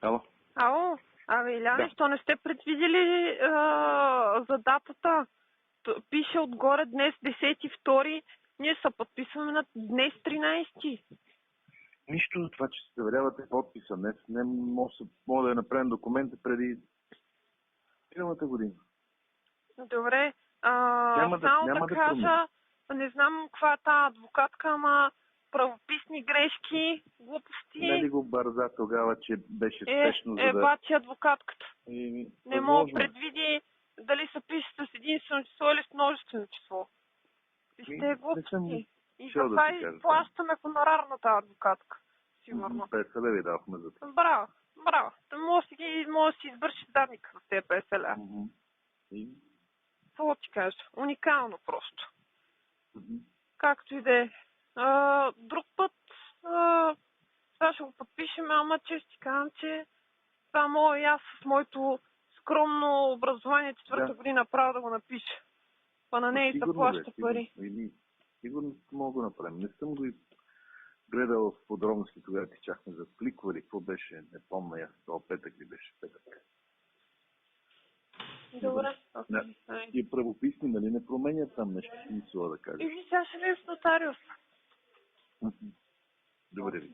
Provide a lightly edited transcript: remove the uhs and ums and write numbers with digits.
Ало? Ало, Иляне, Да. що не сте предвидели за датата? Пише отгоре днес 10.2. Ние се подписваме на днес 13. Нищо за това, че се заверявате подписа. Днес не мога да я направим документа преди миналата година. Добре. Няма Само да кажа, промени. не знам каква е тази адвокатка, ама правописни грешки, глупости. Нали го бърза тогава, че беше спешно, за да... Бачи адвокатката. Не мога Възможно. предвиди дали се пише с единствено число или с множествено число. Вижте глупости. И чел да затова ти кажа. плащаме хонорарната адвокатка. Сигурно. 50 леви давахме за това. Браво. Може да си извършиш задника с тези 50 ля. Това ти кажа. Уникално просто. Както и да е. Друг път това ще го подпишем, ама че ще ти казвам, че това мога и аз с моето скромно образование четвърта година право да го напиша. Па на нея и да плаща пари. Сигурно мога да направим. Не съм го гледал в подробности, тогава тичахме за пликвали. Какво беше? Не помня аз. Това петък ли беше? Петък. Добре. И правописни, нали не променят там нещо, смисъла да кажа. И сега ще ви в нотариус. Добре ви.